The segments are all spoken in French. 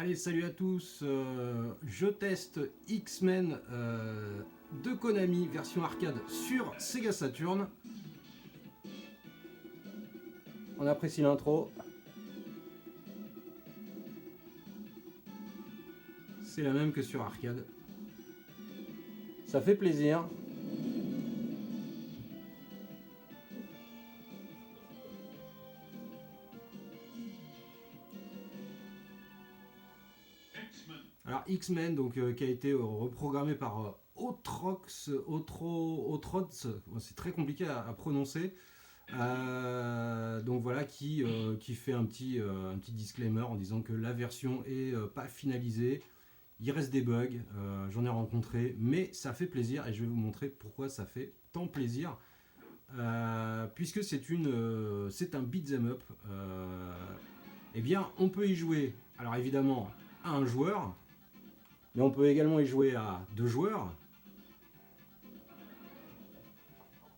Allez, salut à tous, je teste X-Men de Konami, version arcade sur Sega Saturn. On apprécie l'intro. C'est la même que sur arcade. Ça fait plaisir. Alors X-Men, donc qui a été reprogrammé par Otrox, c'est très compliqué à prononcer. Donc voilà, qui fait un petit disclaimer en disant que la version est pas finalisée. Il reste des bugs, j'en ai rencontré, mais ça fait plaisir et je vais vous montrer pourquoi ça fait tant plaisir. Puisque c'est un beat'em up, eh bien on peut y jouer, alors évidemment à un joueur, mais on peut également y jouer à 2 joueurs,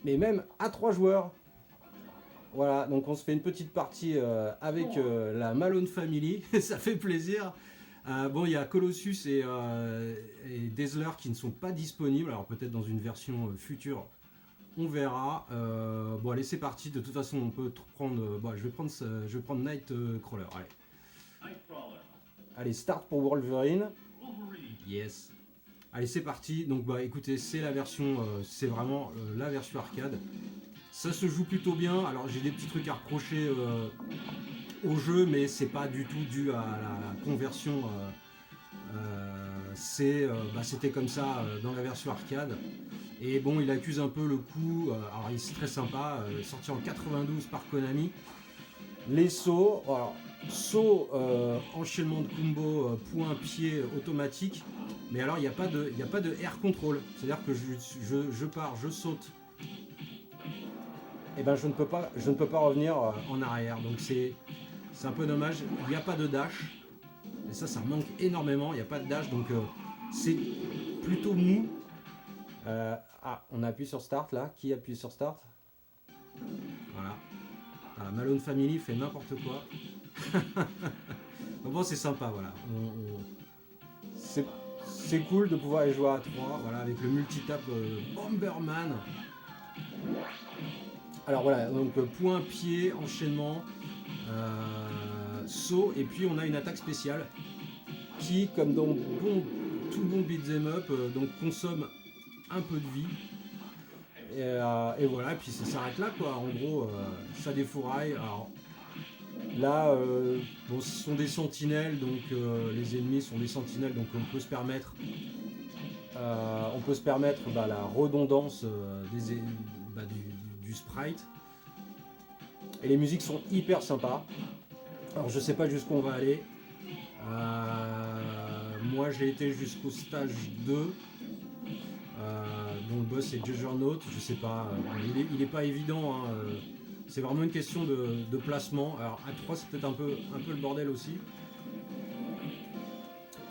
mais même à 3 joueurs. Voilà, donc on se fait une petite partie avec la Malone Family, ça fait plaisir. Bon, il y a Colossus et Dazzler qui ne sont pas disponibles, alors peut-être dans une version future, on verra. Bon, allez, c'est parti. De toute façon, on peut prendre. Bon, je vais prendre Nightcrawler. Allez. Allez, start pour Wolverine. Yes. Allez, c'est parti. Donc, bah, écoutez, c'est la version, c'est vraiment la version arcade. Ça se joue plutôt bien. Alors, j'ai des petits trucs à reprocher au jeu, mais c'est pas du tout dû à la conversion. C'était comme ça dans la version arcade. Et bon, il accuse un peu le coup. Alors, c'est très sympa. Sorti en 92 par Konami. Les sauts. Alors, saut, enchaînement de combo, point, pied, automatique. Mais alors, il n'y a pas de air control. C'est-à-dire que je pars, je saute. Et ben, je ne peux pas revenir en arrière. Donc, c'est un peu dommage. Il n'y a pas de dash. Et ça manque énormément. Il n'y a pas de dash. Donc, c'est plutôt mou. On appuie sur Start là. Qui appuie sur Start? Voilà. Malone Family fait n'importe quoi. Donc bon, c'est sympa, voilà. C'est cool de pouvoir y jouer à 3, voilà, avec le multitap Bomberman. Alors voilà, donc point, pied, enchaînement, saut, et puis on a une attaque spéciale qui, comme dans tout bon beat'em up, donc consomme un peu de vie. Et voilà, et puis ça s'arrête là, quoi. En gros, ça défouraille. Alors là, bon, ce sont des sentinelles, donc les ennemis sont des sentinelles, donc on peut se permettre la redondance du sprite. Et les musiques sont hyper sympas. Alors je sais pas jusqu'où on va aller. Moi j'ai été jusqu'au stage 2. Dont le boss est Juggernaut, je sais pas, il est pas évident, hein, c'est vraiment une question de placement. Alors à 3 c'est peut-être un peu le bordel aussi.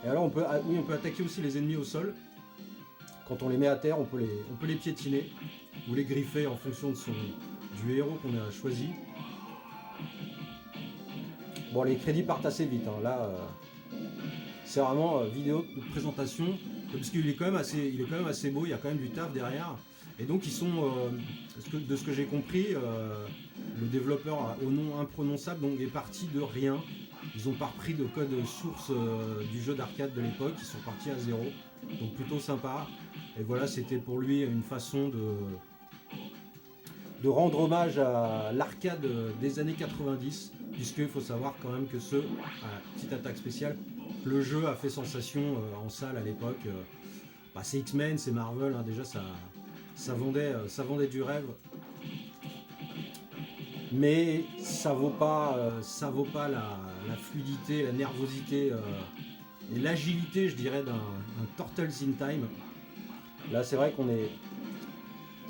Et alors on peut attaquer aussi les ennemis au sol. Quand on les met à terre, on peut les piétiner ou les griffer en fonction du héros qu'on a choisi. Bon, les crédits partent assez vite, hein. Là c'est vraiment vidéo de présentation. Parce qu'il est quand même assez beau, il y a quand même du taf derrière. Et donc ils sont, de ce que j'ai compris, le développeur au nom imprononçable donc, est parti de rien. Ils n'ont pas repris de code source du jeu d'arcade de l'époque, ils sont partis à zéro. Donc plutôt sympa. Et voilà, c'était pour lui une façon de rendre hommage à l'arcade des années 90. Puisqu'il faut savoir quand même que petite attaque spéciale, le jeu a fait sensation en salle à l'époque. C'est X-Men, c'est Marvel, hein, déjà ça vendait du rêve. Mais ça vaut pas la fluidité, la nervosité et l'agilité, je dirais, d'un Turtles in Time. Là, c'est vrai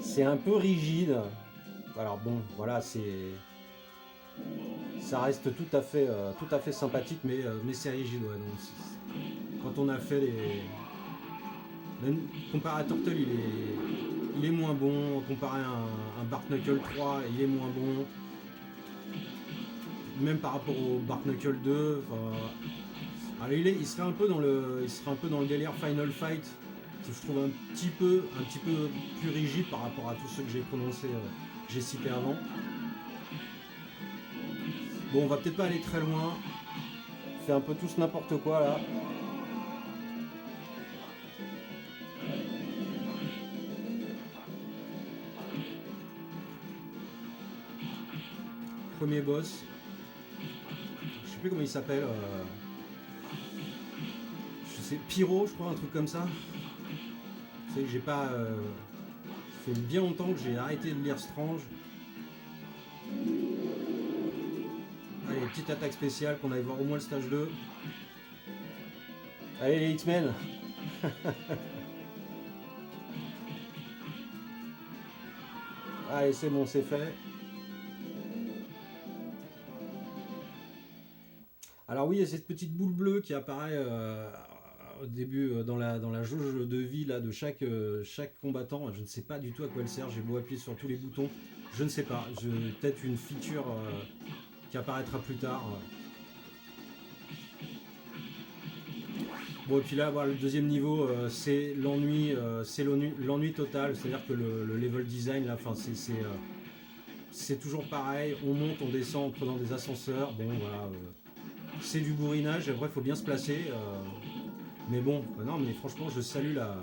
c'est un peu rigide. Alors bon, voilà, ça reste tout à fait sympathique, mais c'est rigide. Ouais, donc quand on a fait comparé à Turtle, il est moins bon. Comparé à un Bark Knuckle 3, il est moins bon. Même par rapport au Bark Knuckle 2, Alors il serait un peu dans le délire Final Fight, que je trouve un petit peu plus rigide par rapport à tous ceux que j'ai cités avant. Bon, on va peut-être pas aller très loin. On fait un peu tous n'importe quoi là. Premier boss. Je sais plus comment il s'appelle. Je sais, Pyro, je crois, un truc comme ça. Vous savez que j'ai pas. Ça fait bien longtemps que j'ai arrêté de lire Strange. Allez, petite attaque spéciale, qu'on aille voir au moins le stage 2. Allez les X-Men. Allez, c'est bon, c'est fait. Alors oui, il y a cette petite boule bleue qui apparaît au début dans la jauge de vie là, de chaque combattant. Je ne sais pas du tout à quoi elle sert, j'ai beau appuyer sur tous les boutons. Je ne sais pas, peut-être une feature qui apparaîtra plus tard. Bon, et puis là, voilà, le deuxième niveau, c'est l'ennui total, c'est-à-dire que le level design, là, c'est toujours pareil, on monte, on descend en prenant des ascenseurs, bon, voilà, c'est du bourrinage, après, il faut bien se placer, mais bon, non, mais franchement, je salue la...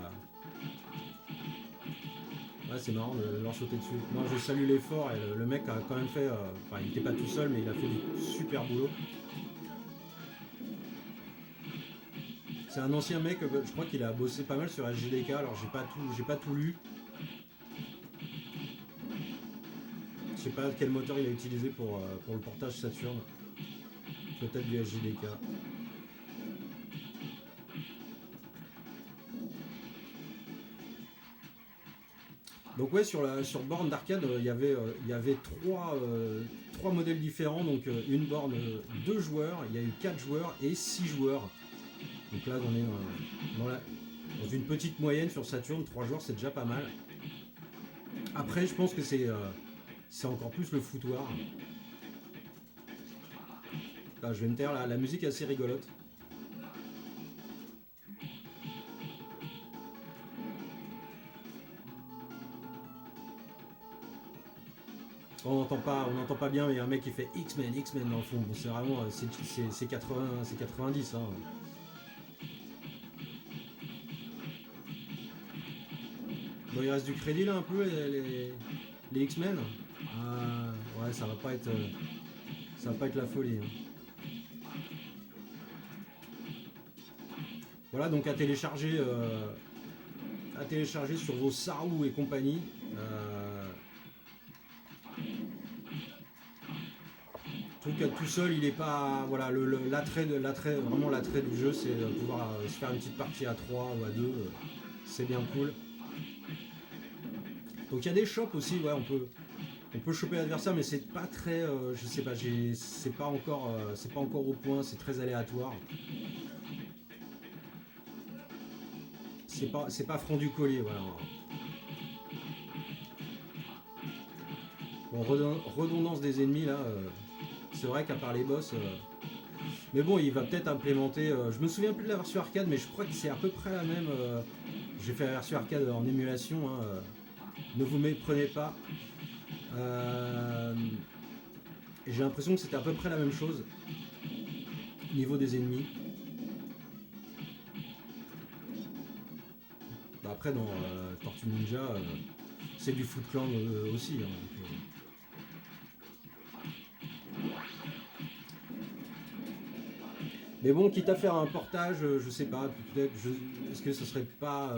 Ouais, c'est marrant de leur sauter dessus. Non, je salue l'effort, et le mec a quand même fait, enfin, il n'était pas tout seul, mais il a fait du super boulot. C'est un ancien mec, je crois qu'il a bossé pas mal sur SGDK, alors j'ai pas tout lu. Je sais pas quel moteur il a utilisé pour le portage Saturn. Peut-être du SGDK. Donc ouais, sur borne d'arcade, il y avait trois modèles différents, donc une borne 2 joueurs, il y a eu 4 joueurs et 6 joueurs. Donc là on est dans une petite moyenne sur Saturn, 3 joueurs c'est déjà pas mal. Après je pense que c'est encore plus le foutoir. Là, je vais me taire, la musique est assez rigolote. On n'entend pas bien, mais il y a un mec qui fait X-Men dans le fond. Bon, c'est vraiment, c'est 90. Hein. Bon, il reste du crédit là un peu les X-Men. Ouais, ça va pas être la folie. Hein. Voilà, donc à télécharger sur vos Sarou et compagnie. Je trouve que tout seul, il est pas. Voilà, l'attrait du jeu, c'est de pouvoir se faire une petite partie à 3 ou à 2. C'est bien cool. Donc il y a des shops aussi, ouais, on peut choper l'adversaire, mais c'est pas très. Je sais pas, c'est pas encore au point, c'est très aléatoire. C'est pas franc du collier, voilà. Bon, redondance des ennemis là. C'est vrai qu'à part les boss. Mais bon, il va peut-être implémenter. Je me souviens plus de la version arcade, mais je crois que c'est à peu près la même. J'ai fait la version arcade en émulation. Hein, ne vous méprenez pas. J'ai l'impression que c'était à peu près la même chose. Au niveau des ennemis. Bah, après, dans Tortue Ninja, c'est du Foot Clan aussi. Hein, donc, mais bon, quitte à faire un portage, je sais pas, peut-être, est-ce que ce serait pas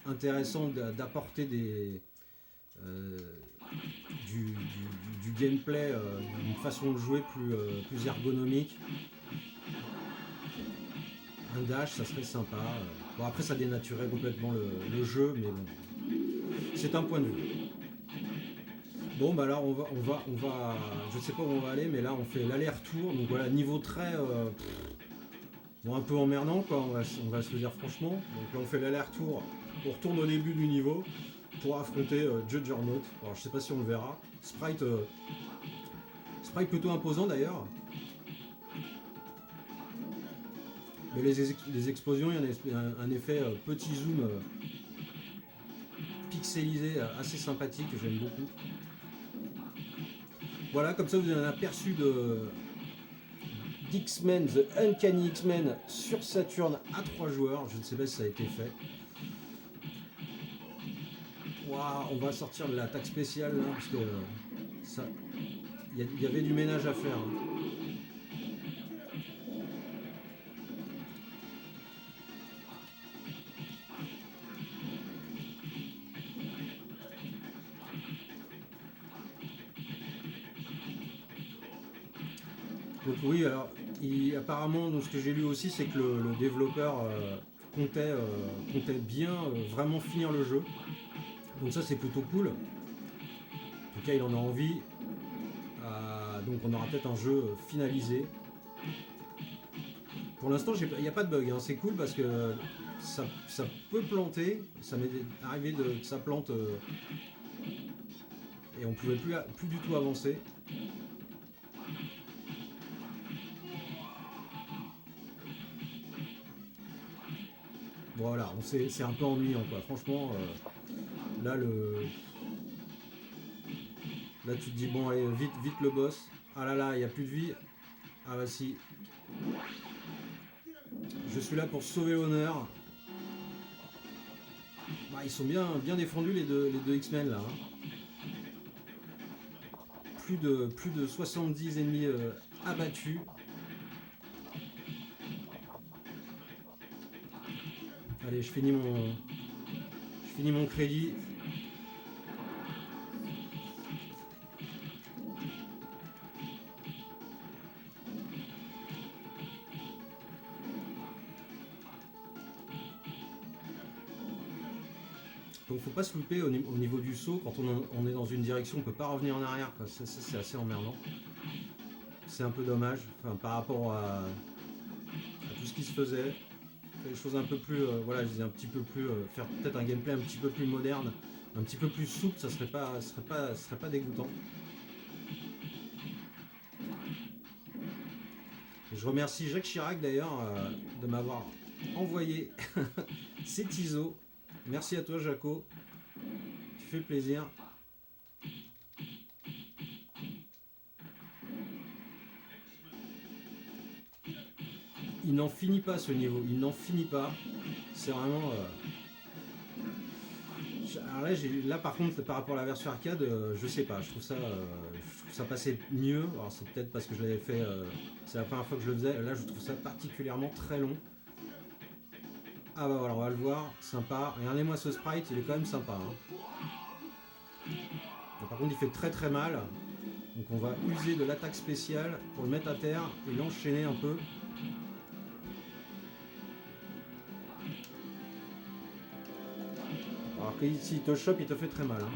intéressant d'apporter du gameplay, une façon de jouer plus ergonomique. Un dash, ça serait sympa. Bon, après, ça dénaturait complètement le jeu, mais bon, c'est un point de vue. Bon, bah là, on va, je sais pas où on va aller, mais là, on fait l'aller-retour. Donc voilà, niveau très, bon, un peu emmerdant, quoi. On va se le dire franchement. Donc là, on fait l'aller-retour. On retourne au début du niveau pour affronter Juggernaut. Alors, je sais pas si on le verra. Sprite plutôt imposant d'ailleurs. Mais les explosions, il y a un effet petit zoom pixelisé assez sympathique que j'aime beaucoup. Voilà, comme ça vous avez un aperçu d'X-Men, The Uncanny X-Men sur Saturn à 3 joueurs. Je ne sais pas si ça a été fait. Waouh, on va sortir de l'attaque spéciale là, parce que ça, il y avait du ménage à faire. Hein. Donc oui, alors apparemment, donc, ce que j'ai lu aussi, c'est que le développeur comptait bien vraiment finir le jeu. Donc ça c'est plutôt cool. En tout cas il en a envie. Donc on aura peut-être un jeu finalisé. Pour l'instant il n'y a pas de bug, hein. C'est cool parce que ça peut planter. Ça m'est arrivé que ça plante et on ne pouvait plus du tout avancer. Voilà, c'est un peu ennuyant quoi. Franchement, là tu te dis bon allez vite le boss. Ah là là, il n'y a plus de vie. Ah bah si. Je suis là pour sauver l'honneur. Bah, ils sont bien défendus les deux X-Men là. Hein. Plus de 70 ennemis abattus. Allez, je finis mon crédit. Donc faut pas se louper au niveau du saut. Quand on est dans une direction, on peut pas revenir en arrière. Ça, c'est assez emmerdant. C'est un peu dommage, enfin, par rapport à tout ce qui se faisait. Des choses un peu plus, voilà, je disais un petit peu plus, faire peut-être un gameplay un petit peu plus moderne, un petit peu plus souple, ça serait pas dégoûtant. Et je remercie Jacques Chirac d'ailleurs de m'avoir envoyé ces tisos. Merci à toi Jaco, tu fais plaisir. Il n'en finit pas ce niveau, il n'en finit pas. C'est vraiment... Alors là par contre par rapport à la version arcade, je sais pas, je trouve ça passait mieux. Alors c'est peut-être parce que je l'avais fait, c'est la première fois que je le faisais. Là je trouve ça particulièrement très long. Ah bah voilà, on va le voir, sympa. Regardez-moi ce sprite, il est quand même sympa. Hein. Bon, par contre il fait très mal. Donc on va user de l'attaque spéciale pour le mettre à terre et l'enchaîner un peu. Alors que s'il te chope, il te fait très mal. Hein.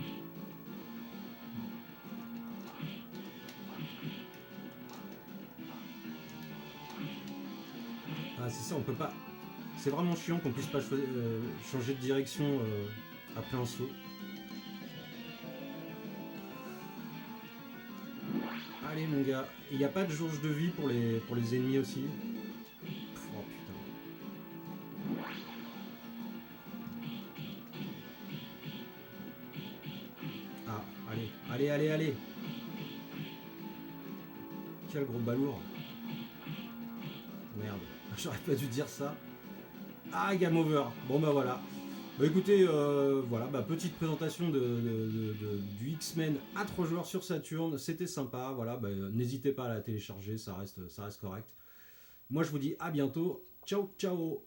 Ah c'est ça, on peut pas... C'est vraiment chiant qu'on puisse pas changer de direction après un saut. Allez mon gars, il n'y a pas de jauge de vie pour les ennemis aussi. Oh putain. Ah, allez. Quel gros balourd. Merde, j'aurais pas dû dire ça. Ah, game over. Bon bah voilà. Bah écoutez, voilà, petite présentation du X-Men à 3 joueurs sur Saturn, c'était sympa, voilà, n'hésitez pas à la télécharger, ça reste correct. Moi je vous dis à bientôt, ciao ciao.